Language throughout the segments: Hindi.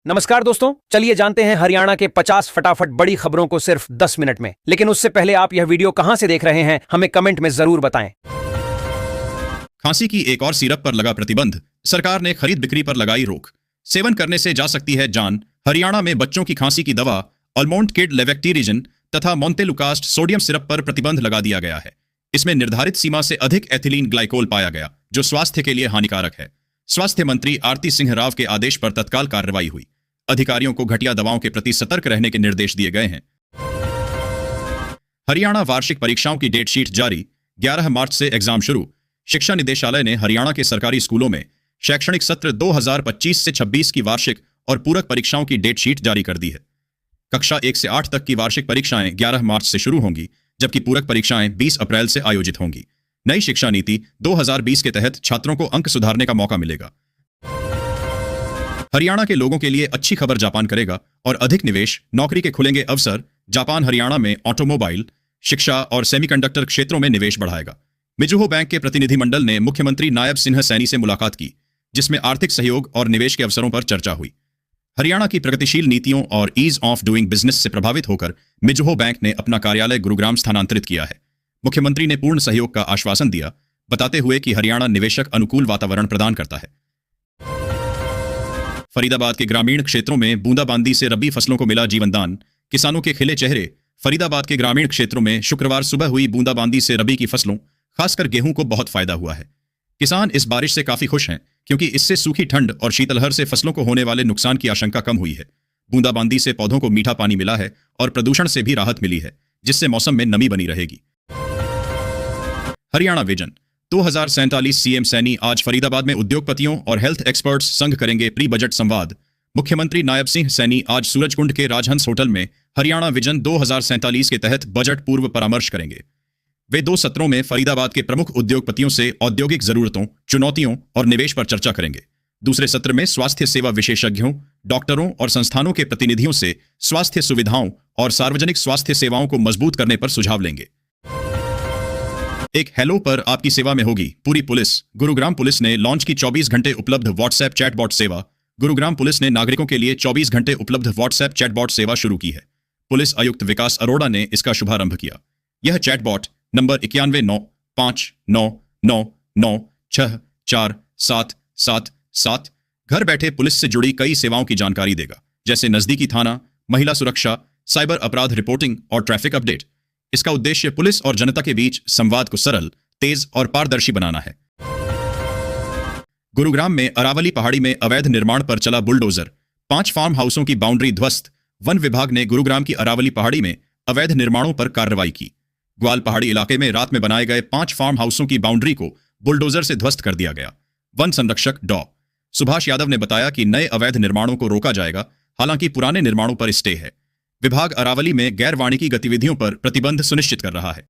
नमस्कार दोस्तों, चलिए जानते हैं हरियाणा के 50 फटाफट बड़ी खबरों को सिर्फ 10 मिनट में। लेकिन उससे पहले आप यह वीडियो कहां से देख रहे हैं, हमें कमेंट में जरूर बताएं। खांसी की एक और सिरप पर लगा प्रतिबंध, सरकार ने खरीद बिक्री पर लगाई रोक। सेवन करने से जा सकती है जान। हरियाणा में बच्चों की खांसी की दवा अल्मोंड किड लेवेक्टिरिजन तथा मोंतेलुकास्ट सोडियम सिरप पर प्रतिबंध लगा दिया गया है। इसमें निर्धारित सीमा से अधिक एथिलीन ग्लाइकोल पाया गया, जो स्वास्थ्य के लिए हानिकारक है। स्वास्थ्य मंत्री आरती सिंह राव के आदेश पर तत्काल कार्रवाई हुई। अधिकारियों को घटिया दवाओं के प्रति सतर्क रहने के निर्देश दिए गए हैं। हरियाणा वार्षिक परीक्षाओं की डेट शीट जारी, 11 मार्च से एग्जाम शुरू। शिक्षा निदेशालय ने हरियाणा के सरकारी स्कूलों में शैक्षणिक सत्र 2025 से 26 की वार्षिक और पूरक परीक्षाओं की डेट शीट जारी कर दी है। कक्षा 1 से 8 तक की वार्षिक परीक्षाएं 11 मार्च से शुरू होंगी, जबकि पूरक परीक्षाएं 20 अप्रैल से आयोजित होंगी। नई शिक्षा नीति 2020 के तहत छात्रों को अंक सुधारने का मौका मिलेगा। हरियाणा के लोगों के लिए अच्छी खबर जापान करेगा और अधिक निवेश, नौकरी के खुलेंगे अवसर। जापान हरियाणा में ऑटोमोबाइल, शिक्षा और सेमीकंडक्टर क्षेत्रों में निवेश बढ़ाएगा। मिजुहो बैंक के प्रतिनिधिमंडल ने मुख्यमंत्री नायब सिन्हा सैनी से मुलाकात की, जिसमें आर्थिक सहयोग और निवेश के अवसरों पर चर्चा हुई। हरियाणा की प्रगतिशील नीतियों और ईज ऑफ डूइंग बिजनेस से प्रभावित होकर मिजुहो बैंक ने अपना कार्यालय गुरुग्राम स्थानांतरित किया है। मुख्यमंत्री ने पूर्ण सहयोग का आश्वासन दिया, बताते हुए कि हरियाणा निवेशक अनुकूल वातावरण प्रदान करता है। फरीदाबाद के ग्रामीण क्षेत्रों में बूंदाबांदी से रबी फसलों को मिला जीवनदान, किसानों के खिले चेहरे। फरीदाबाद के ग्रामीण क्षेत्रों में शुक्रवार सुबह हुई बूंदाबांदी से रबी की फसलों, खासकर गेहूं को बहुत फायदा हुआ है। किसान इस बारिश से काफी खुश हैं, क्योंकि इससे सूखी ठंड और शीतलहर से फसलों को होने वाले नुकसान की आशंका कम हुई है। बूंदाबांदी से पौधों को मीठा पानी मिला है और प्रदूषण से भी राहत मिली है, जिससे मौसम में नमी बनी रहेगी। हरियाणा विजन 2047 सीएम सैनी आज फरीदाबाद में उद्योगपतियों और हेल्थ एक्सपर्ट्स संघ करेंगे प्री बजट संवाद। मुख्यमंत्री नायब सिंह सैनी आज सूरजकुंड के राजहंस होटल में हरियाणा विजन 2047 के तहत बजट पूर्व परामर्श करेंगे। वे 2 सत्रों में फरीदाबाद के प्रमुख उद्योगपतियों से औद्योगिक जरूरतों, चुनौतियों और निवेश पर चर्चा करेंगे। दूसरे सत्र में स्वास्थ्य सेवा विशेषज्ञों, डॉक्टरों और संस्थानों के प्रतिनिधियों से स्वास्थ्य सुविधाओं और सार्वजनिक स्वास्थ्य सेवाओं को मजबूत करने पर सुझाव लेंगे। एक हेलो पर आपकी सेवा में होगी पूरी पुलिस। गुरुग्राम पुलिस ने लॉन्च की 24 घंटे उपलब्ध व्हाट्सएप चैटबॉट सेवा। गुरुग्राम पुलिस ने नागरिकों के लिए 24 घंटे उपलब्ध व्हाट्सएप चैटबॉट सेवा शुरू की है। पुलिस आयुक्त विकास अरोड़ा ने इसका शुभारंभ किया। यह चैटबॉट नंबर 919599964777 घर बैठे पुलिस से जुड़ी कई सेवाओं की जानकारी देगा, जैसे नजदीकी थाना, महिला सुरक्षा, साइबर अपराध रिपोर्टिंग और ट्रैफिक अपडेट। इसका उद्देश्य पुलिस और जनता के बीच संवाद को सरल, तेज और पारदर्शी बनाना है। गुरुग्राम में अरावली पहाड़ी में अवैध निर्माण पर चला बुलडोजर, 5 फार्म हाउसों की बाउंड्री ध्वस्त। वन विभाग ने गुरुग्राम की अरावली पहाड़ी में अवैध निर्माणों पर कार्रवाई की। ग्वाल पहाड़ी इलाके में रात में बनाए गए 5 फार्म हाउसों की बाउंड्री को बुलडोजर से ध्वस्त कर दिया गया। वन संरक्षक डॉ. सुभाष यादव ने बताया कि नए अवैध निर्माणों को रोका जाएगा, हालांकि पुराने निर्माणों पर स्टे है। विभाग अरावली में गैर वाणिकी गतिविधियों पर प्रतिबंध सुनिश्चित कर रहा है।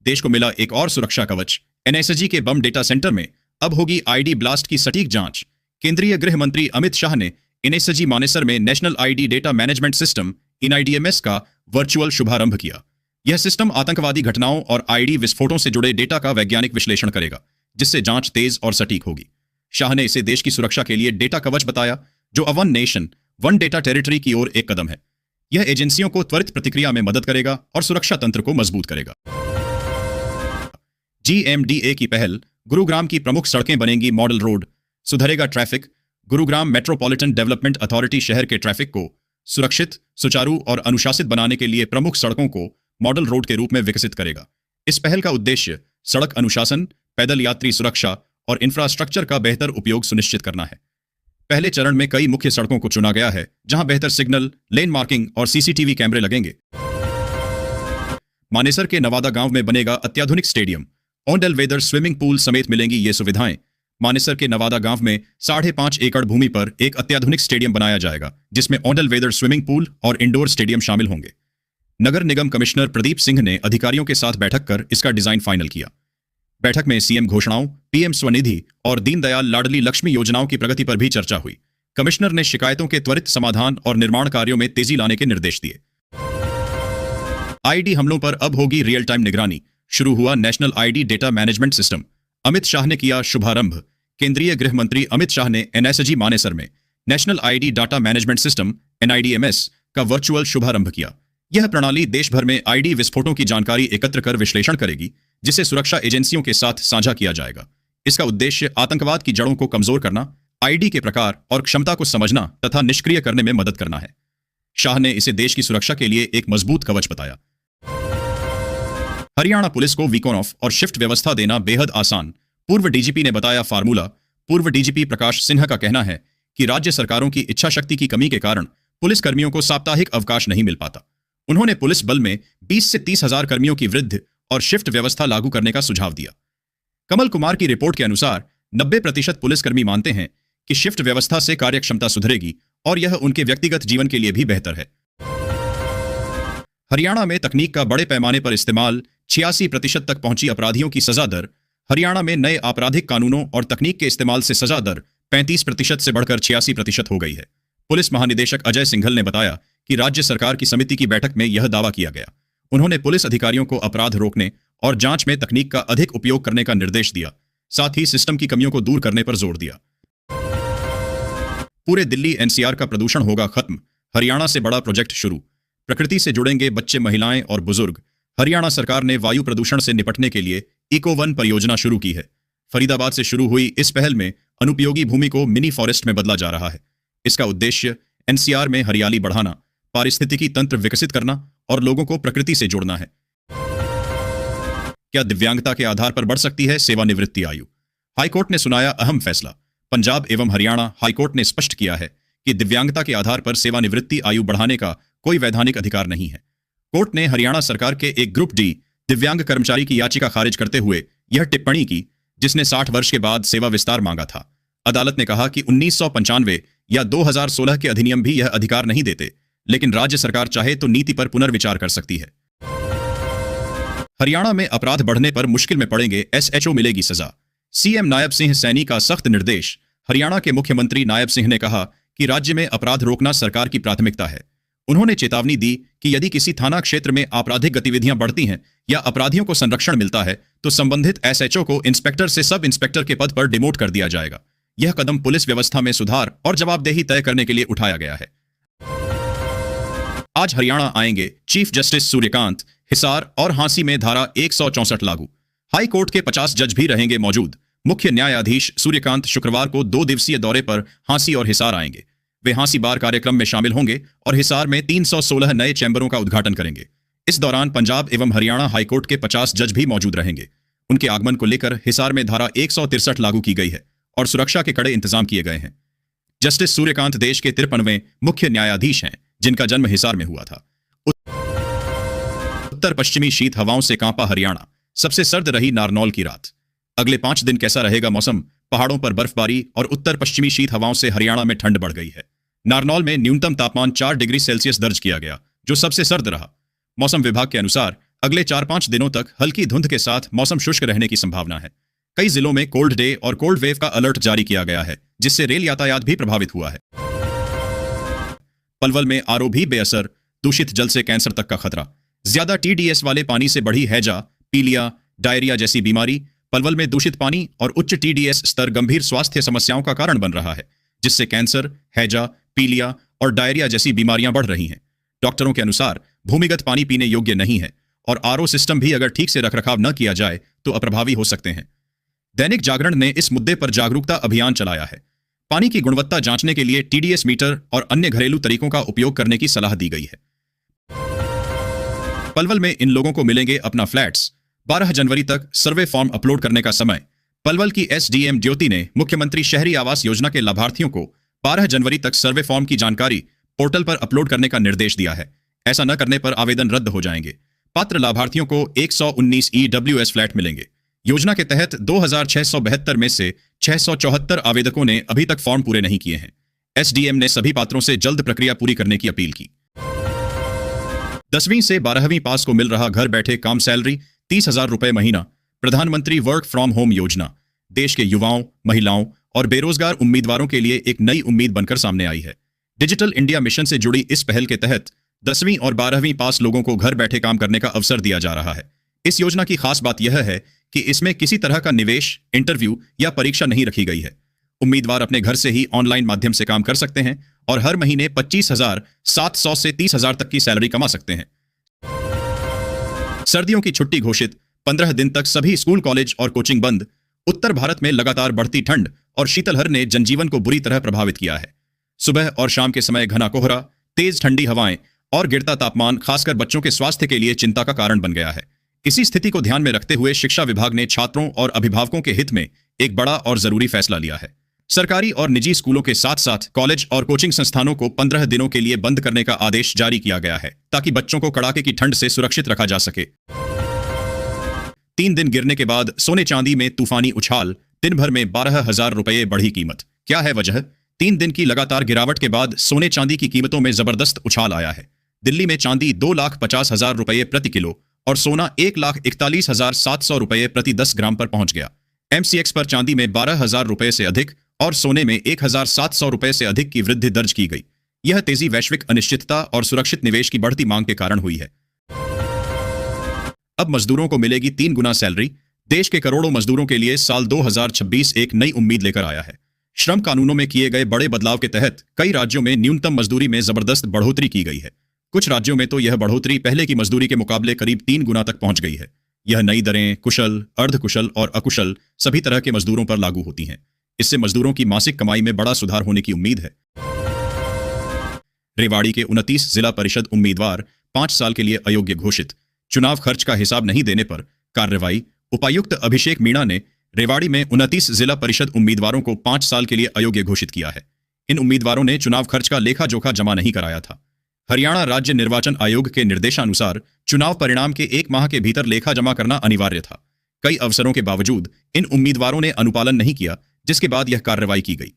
देश को मिला एक और सुरक्षा कवच, एनएसजी के बम डेटा सेंटर में अब होगी आईडी ब्लास्ट की सटीक जांच। केंद्रीय गृह मंत्री अमित शाह ने एनएसजी मानेसर में national ID data management system (NIDMS) का वर्चुअल शुभारंभ किया। यह सिस्टम आतंकवादी घटनाओं और आईडी विस्फोटों से जुड़े डेटा का वैज्ञानिक विश्लेषण करेगा, जिससे जांच तेज और सटीक होगी। शाह ने इसे देश की सुरक्षा के लिए डेटा कवच बताया, जो one nation one data territory की ओर एक कदम है। यह एजेंसियों को त्वरित प्रतिक्रिया में मदद करेगा और सुरक्षा तंत्र को मजबूत करेगा। GMDA की पहल, गुरुग्राम की प्रमुख सड़कें बनेंगी मॉडल रोड। सुधरेगा traffic. Gurugram metropolitan development authority शहर के ट्रैफिक को सुरक्षित, सुचारू और अनुशासित बनाने के लिए प्रमुख सड़कों को मॉडल रोड के रूप में विकसित करेगा। इस पहल का उद्देश्य सड़क अनुशासन, पैदल यात्री सुरक्षा और इंफ्रास्ट्रक्चर का बेहतर उपयोग सुनिश्चित करना है। पहले चरण में कई मुख्य सड़कों को चुना गया है, जहां बेहतर सिग्नल, लेन मार्किंग और CCTV कैमरे लगेंगे। मानेसर के नवादा गांव में बनेगा अत्याधुनिक stadium. On whether swimming pool समेत मिलेंगी ये सुविधाएं। मानेसर के नवादा गांव में 5.5 एकड़ भूमि पर एक अत्याधुनिक स्टेडियम बनाया जाएगा, जिसमें ऑन वेदर स्विमिंग पूल और इंडोर स्टेडियम शामिल होंगे। नगर निगम कमिश्नर प्रदीप सिंह ने अधिकारियों के साथ बैठक कर इसका डिजाइन फाइनल किया। बैठक में सीएम घोषणाओं, PM स्वनिधि और दीनदयाल लाडली लक्ष्मी योजनाओं की प्रगति पर भी चर्चा हुई। कमिश्नर ने शिकायतों के त्वरित समाधान और निर्माण कार्यों में तेजी लाने के निर्देश दिए। आईडी हमलों पर अब होगी रियल टाइम निगरानी। शुरू हुआ national ID data management system. Amit Shah ने किया शुभारंभ। केंद्रीय गृह मंत्री अमित शाह ने एनएसजी मानेसर में national ID data management system NIDMS का वर्चुअल शुभारंभ किया। यह प्रणाली देश भर में आईडी विस्फोटों की जानकारी एकत्र कर विश्लेषण करेगी, जिसे सुरक्षा एजेंसियों के साथ साझा किया जाएगा। इसका उद्देश्य आतंकवाद की जड़ों को कमजोर करना, आईडी के प्रकार और क्षमता को समझना तथा निष्क्रिय करने में मदद करना है। शाह ने इसे देश की सुरक्षा के लिए एक मजबूत कवच बताया। हरियाणा पुलिस को वीक ऑन ऑफ और शिफ्ट व्यवस्था देना बेहद आसान, पूर्व डीजीपी ने बताया फार्मूला। पूर्व डीजीपी प्रकाश सिन्हा का कहना है कि राज्य सरकारों की इच्छा शक्ति की कमी के कारण पुलिस कर्मियों को साप्ताहिक अवकाश नहीं मिल पाता। उन्होंने पुलिस बल में 20 से 30 हजार कर्मियों की वृद्धि और शिफ्ट व्यवस्था लागू करने का सुझाव दिया। कमल कुमार की रिपोर्ट के अनुसार 90% पुलिसकर्मी मानते हैं कि शिफ्ट व्यवस्था से कार्यक्षमता सुधरेगी और यह उनके व्यक्तिगत जीवन के लिए भी बेहतर है। हरियाणा में तकनीक का बड़े पैमाने पर इस्तेमाल, 86% तक पहुंची अपराधियों की सजा दर। हरियाणा में नए आपराधिक कानूनों और तकनीक के इस्तेमाल से सजा दर 35% से बढ़कर 86% हो गई है। पुलिस महानिदेशक अजय सिंघल ने बताया कि राज्य सरकार की समिति की बैठक में यह दावा किया गया। उन्होंने पुलिस अधिकारियों को अपराध रोकने और जांच में तकनीक का अधिक उपयोग करने का निर्देश दिया, साथ ही सिस्टम की कमियों को दूर करने पर जोर दिया। पूरे दिल्ली NCR का प्रदूषण होगा खत्म, हरियाणा से बड़ा प्रोजेक्ट शुरू। प्रकृति से जुड़ेंगे बच्चे, महिलाएं और बुजुर्ग। हरियाणा सरकार ने वायु प्रदूषण से निपटने के लिए इको-वन परियोजना शुरू की है। फरीदाबाद से शुरू हुई इस पहल में अनुपयोगी भूमि को मिनी फॉरेस्ट में बदला जा रहा है। इसका उद्देश्य NCR में हरियाली बढ़ाना, पारिस्थितिकी तंत्र विकसित करना और लोगों को प्रकृति से जोड़ना है। क्या दिव्यांगता के आधार पर बढ़ सकती है सेवानिवृत्ति आयु? हाईकोर्ट ने सुनाया अहम फैसला। पंजाब एवं हरियाणा हाईकोर्ट ने स्पष्ट किया है कि दिव्यांगता के आधार पर सेवानिवृत्ति आयु बढ़ाने का कोई वैधानिक अधिकार नहीं है। कोर्ट ने हरियाणा सरकार के एक ग्रुप डी दिव्यांग कर्मचारी की याचिका खारिज करते हुए यह टिप्पणी की, जिसने 60 वर्ष के बाद सेवा विस्तार मांगा था। अदालत ने कहा कि 1995 या 2016 के अधिनियम भी यह अधिकार नहीं देते, लेकिन राज्य सरकार चाहे तो नीति पर पुनर्विचार कर सकती है। हरियाणा में अपराध बढ़ने पर मुश्किल में पड़ेंगे SHO, मिलेगी सजा। CM नायब सिंह सैनी का सख्त निर्देश। हरियाणा के मुख्यमंत्री नायब सिंह ने कहा कि राज्य में अपराध रोकना सरकार की प्राथमिकता है। उन्होंने चेतावनी दी कि यदि किसी थाना क्षेत्र में आपराधिक गतिविधियां बढ़ती हैं या अपराधियों को संरक्षण मिलता है तो संबंधित SHO को इंस्पेक्टर से सब इंस्पेक्टर के पद पर डिमोट कर दिया जाएगा। यह कदम पुलिस व्यवस्था में सुधार और जवाबदेही तय करने के लिए उठाया गया है। आज हरियाणा आएंगे चीफ जस्टिस सूर्यकांत। हिसार और हांसी में धारा 164 लागू। हाई कोर्ट के 50 जज भी रहेंगे मौजूद। मुख्य न्यायाधीश सूर्यकांत शुक्रवार को 2 दिवसीय दौरे पर हांसी और हिसार आएंगे। वे हांसी बार कार्यक्रम में शामिल होंगे और हिसार में 316 नए चैम्बरों का उद्घाटन करेंगे। इस दौरान पंजाब एवं हरियाणा हाईकोर्ट के 50 जज भी मौजूद रहेंगे। उनके आगमन को लेकर हिसार में धारा 163 लागू की गई है और सुरक्षा के कड़े इंतजाम किए गए हैं। जस्टिस सूर्यकांत देश के 53वें मुख्य न्यायाधीश हैं, जिनका जन्म हिसार में हुआ था। उत्तर पश्चिमी शीत हवाओं से कांपा हरियाणा। सबसे सर्द रही नारनौल की रात। अगले 5 दिन कैसा रहेगा मौसम? पहाड़ों पर बर्फबारी और उत्तर पश्चिमी शीत हवाओं से हरियाणा में ठंड बढ़ गई है। नारनौल में न्यूनतम तापमान 4 डिग्री सेल्सियस दर्ज किया गया, जो सबसे सर्द रहा। मौसम विभाग के अनुसार अगले 4-5 दिनों तक हल्की धुंध के साथ मौसम शुष्क रहने की संभावना है। कई जिलों में कोल्ड डे और कोल्ड वेव का अलर्ट जारी किया गया है, जिससे रेल यातायात भी प्रभावित हुआ है। पलवल में RO भी बेअसर, दूषित जल से कैंसर तक का खतरा। ज्यादा TDS वाले पानी से बढ़ी हैजा, पीलिया, डायरिया जैसी बीमारी। पलवल में दूषित पानी और उच्च TDS स्तर गंभीर स्वास्थ्य समस्याओं का कारण बन रहा है, जिससे कैंसर, हैजा, पीलिया और डायरिया जैसी बीमारियां बढ़ रही हैं। डॉक्टरों के अनुसार भूमिगत पानी पीने योग्य नहीं है और RO सिस्टम भी अगर ठीक से रखरखाव न किया जाए तो अप्रभावी हो सकते हैं। दैनिक जागरण ने इस मुद्दे पर जागरूकता अभियान चलाया है। पानी की गुणवत्ता जांचने के लिए TDS मीटर और अन्य घरेलू तरीकों का उपयोग करने की सलाह दी गई है। पलवल में इन लोगों को मिलेंगे अपना फ्लैट्स। 12 जनवरी तक सर्वे फॉर्म अपलोड करने का समय। पलवल की SDM ज्योति ने मुख्यमंत्री शहरी आवास योजना के लाभार्थियों को 12 जनवरी तक सर्वे फॉर्म की जानकारी पोर्टल पर अपलोड करने का निर्देश दिया है। ऐसा न करने पर आवेदन रद्द हो जाएंगे। पात्र लाभार्थियों को 119 EWS फ्लैट मिलेंगे। योजना के तहत 2672 में से 674 आवेदकों ने अभी तक फॉर्म पूरे नहीं किए हैं। SDM ने सभी पात्रों से जल्द प्रक्रिया पूरी करने की अपील की। 10वीं से 12वीं पास को मिल रहा घर बैठे काम सैलरी 30,000 रुपए महीना। प्रधानमंत्री वर्क फ्रॉम होम योजना देश के युवाओं, महिलाओं और बेरोजगार उम्मीदवारों के लिए एक नई उम्मीद बनकर सामने आई है। डिजिटल इंडिया मिशन से जुड़ी इस पहल के तहत 10वीं और 12वीं पास लोगों को घर बैठे काम करने का अवसर दिया जा रहा है। इस योजना की खास बात यह है कि इसमें किसी तरह का निवेश, इंटरव्यू या परीक्षा नहीं रखी गई है। उम्मीदवार अपने घर से ही ऑनलाइन माध्यम से काम कर सकते हैं और हर महीने 25,700 से 30,000 तक की सैलरी कमा सकते हैं। सर्दियों की छुट्टी घोषित, 15 दिन तक सभी स्कूल, कॉलेज और कोचिंग बंद। उत्तर भारत में लगातार बढ़ती ठंड और शीतलहर ने जनजीवन को बुरी तरह प्रभावित किया है। सुबह और शाम के समय घना कोहरा, तेज ठंडी हवाएं और गिरता तापमान खासकर बच्चों के स्वास्थ्य के लिए चिंता का कारण बन गया है। इसी स्थिति को ध्यान में रखते हुए शिक्षा विभाग ने छात्रों और अभिभावकों के हित में एक बड़ा और जरूरी फैसला लिया है। सरकारी और निजी स्कूलों के साथ साथ कॉलेज और कोचिंग संस्थानों को 15 दिनों के लिए बंद करने का आदेश जारी किया गया है ताकि बच्चों को कड़ाके की ठंड से सुरक्षित रखा जा सके। 3 दिन गिरने के बाद सोने चांदी में तूफानी उछाल, दिन भर में 12,000 रुपये बढ़ी कीमत। क्या है वजह? 3 दिन की लगातार गिरावट के बाद सोने चांदी की कीमतों में जबरदस्त उछाल आया है। दिल्ली में चांदी 2,50,000 रुपये प्रति किलो और सोना 1,41,700 रुपये प्रति 10 ग्राम पर पहुंच गया। MCX पर चांदी में 12,000 रुपये से अधिक और सोने में 1,700 रुपये से अधिक की वृद्धि दर्ज की गई। यह तेजी वैश्विक अनिश्चितता और सुरक्षित निवेश की बढ़ती मांग के कारण हुई है। अब मजदूरों को मिलेगी 3 गुना सैलरी। देश के करोड़ों मजदूरों के लिए साल 2026 एक नई उम्मीद लेकर आया है। श्रम कानूनों में किए गए बड़े बदलाव के तहत कई राज्यों में न्यूनतम मजदूरी में जबरदस्त बढ़ोतरी की गई है। कुछ राज्यों में तो यह बढ़ोतरी पहले की मजदूरी के मुकाबले करीब 3 गुना तक पहुंच गई है। यह नई दरें कुशल, अर्धकुशल और अकुशल सभी तरह के मजदूरों पर लागू होती हैं। इससे मजदूरों की मासिक कमाई में बड़ा सुधार होने की उम्मीद है। रेवाड़ी के 29 जिला परिषद उम्मीदवार 5 साल के लिए अयोग्य घोषित। चुनाव खर्च का हिसाब नहीं देने पर कार्रवाई। उपायुक्त अभिषेक मीणा ने रेवाड़ी में 29 जिला परिषद उम्मीदवारों को 5 साल के लिए अयोग्य घोषित किया है। इन उम्मीदवारों ने चुनाव खर्च का लेखा जोखा जमा नहीं कराया था। हरियाणा राज्य निर्वाचन आयोग के निर्देशानुसार चुनाव परिणाम के 1 माह के भीतर लेखा जमा करना अनिवार्य था। कई अवसरों के बावजूद इन उम्मीदवारों ने अनुपालन नहीं किया, जिसके बाद यह कार्रवाई की गई।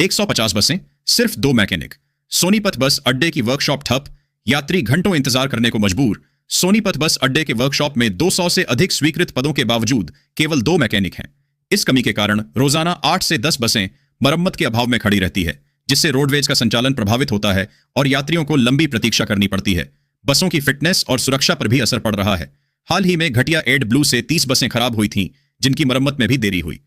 150 बसें, सिर्फ 2 मैकेनिक। सोनीपत बस अड्डे की वर्कशॉप ठप, यात्री घंटों इंतजार करने को मजबूर। सोनीपत बस अड्डे के वर्कशॉप में 200 से अधिक स्वीकृत पदों के बावजूद केवल 2 मैकेनिक हैं। इस कमी के कारण रोजाना 8 से 10 बसें मरम्मत के अभाव में खड़ी रहती है, जिससे रोडवेज का संचालन प्रभावित होता है और यात्रियों को लंबी प्रतीक्षा करनी पड़ती है। बसों की फिटनेस और सुरक्षा पर भी असर पड़ रहा है। हाल ही में घटिया एड ब्लू से 30 बसें खराब हुई थीं, जिनकी मरम्मत में भी देरी हुई।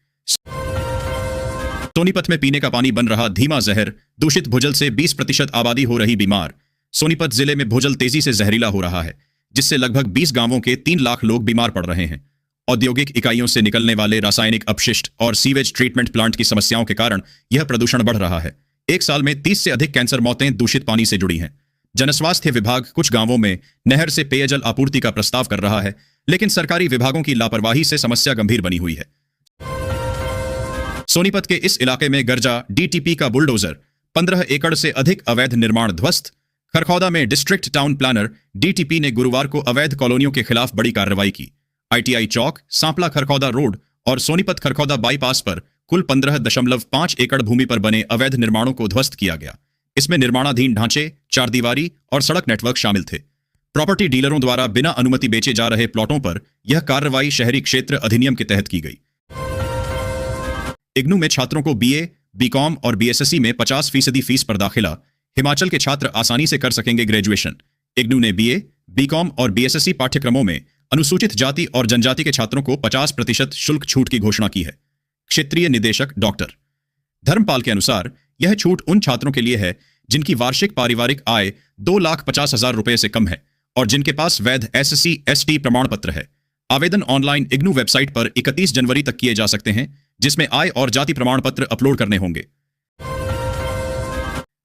सोनीपत में पीने का पानी बन रहा धीमा जहर। दूषित भूजल से 20% आबादी हो रही बीमार। सोनीपत जिले में भूजल तेजी से जहरीला हो रहा है, जिससे लगभग 20 गांवों के 3 लाख लोग बीमार पड़ रहे हैं। औद्योगिक इकाइयों से निकलने वाले रासायनिक अपशिष्ट और सीवेज ट्रीटमेंट प्लांट की समस्याओं के कारण यह प्रदूषण बढ़ रहा है। एक साल में 30 से अधिक कैंसर मौतें दूषित पानी से जुड़ी हैं। जनस्वास्थ्य विभाग कुछ गांवों में नहर से पेयजल आपूर्ति का प्रस्ताव कर रहा है, लेकिन सरकारी विभागों की लापरवाही से समस्या गंभीर बनी हुई है। सोनीपत के इस इलाके में गरजा DTP का बुलडोजर। 15 एकड़ से अधिक अवैध निर्माण ध्वस्त। खरखौदा में डिस्ट्रिक्ट टाउन प्लानर DTP ने गुरुवार को अवैध कॉलोनियों के खिलाफ बड़ी कार्रवाई की। ITI चौक, सांपला खरखौदा रोड और सोनीपत खरखौदा बाईपास पर कुल 15.5 एकड़ भूमि पर बने अवैध निर्माणों को ध्वस्त किया गया। इसमें निर्माणाधीन ढांचे, चारदीवारी और सड़क नेटवर्क शामिल थे। प्रॉपर्टी डीलरों द्वारा बिना अनुमति बेचे जा रहे प्लॉटों पर यह कार्रवाई शहरी क्षेत्र अधिनियम के तहत की गई। इग्नू में छात्रों को BA, BCom और BSSC में 50% फीस पर दाखिला। हिमाचल के छात्र आसानी से कर सकेंगे ग्रेजुएशन। इग्नू ने BA, BCom और BSSC पाठ्यक्रमों में अनुसूचित जाति और जनजाति के छात्रों को 50% शुल्क छूट की घोषणा की है। क्षेत्रीय निदेशक डॉक्टर धर्मपाल के अनुसार यह छूट उन छात्रों के लिए है जिनकी वार्षिक पारिवारिक आय 2,50,000 रुपए से कम है और जिनके पास वैध SC/ST प्रमाण पत्र है। आवेदन ऑनलाइन इग्नू वेबसाइट पर 31 जनवरी तक किए जा सकते हैं, जिसमें आय और जाति प्रमाण पत्र अपलोड करने होंगे।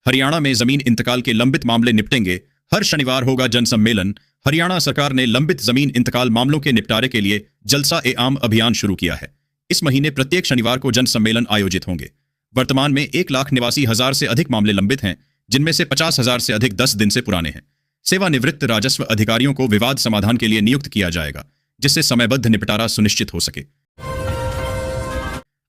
हरियाणा में जमीन इंतकाल के लंबित मामले निपटेंगे। हर शनिवार होगा जन सम्मेलन। हरियाणा सरकार ने लंबित जमीन इंतकाल मामलों के निपटारे के लिए जलसा-ए-आम अभियान शुरू किया है। इस महीने प्रत्येक शनिवार को जन सम्मेलन आयोजित होंगे। वर्तमान में 1,89,000 से अधिक मामले लंबित हैं, जिनमें से 50,000 से अधिक 10 दिन से पुराने हैं। सेवानिवृत्त राजस्व अधिकारियों को विवाद समाधान के लिए नियुक्त किया जाएगा, जिससे समयबद्ध निपटारा सुनिश्चित हो सके।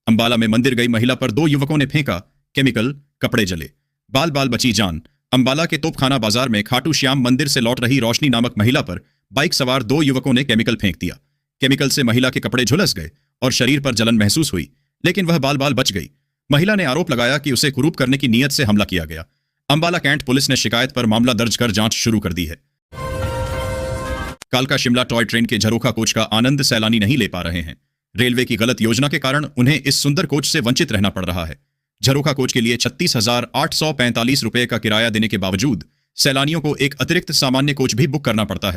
अंबाला में मंदिर गई महिला पर 2 युवकों ने फेंका केमिकल, कपड़े जले, बाल बाल बची जान। अंबाला के तोपखाना बाजार में खाटू श्याम मंदिर से लौट रही रोशनी नामक महिला पर बाइक सवार 2 युवकों ने केमिकल फेंक दिया। केमिकल से महिला के कपड़े झुलस गए और शरीर पर जलन महसूस हुई, लेकिन वह बाल बाल बच गई। महिला ने आरोप लगाया कि उसे कुरूप करने की नीयत से हमला किया गया। अंबाला कैंट पुलिस ने शिकायत पर मामला दर्ज कर जांच शुरू कर दी है। कालका शिमला टॉय ट्रेन के झरोखा कोच का आनंद सैलानी नहीं ले पा रहे हैं। रेलवे की गलत योजना के कारण उन्हें इस सुंदर कोच से वंचित रहना पड़ रहा है। झरोखा कोच के लिए 36,845 रुपए का किराया देने के बावजूद सैलानियों को एक अतिरिक्त सामान्य कोच भी बुक करना पड़ता है।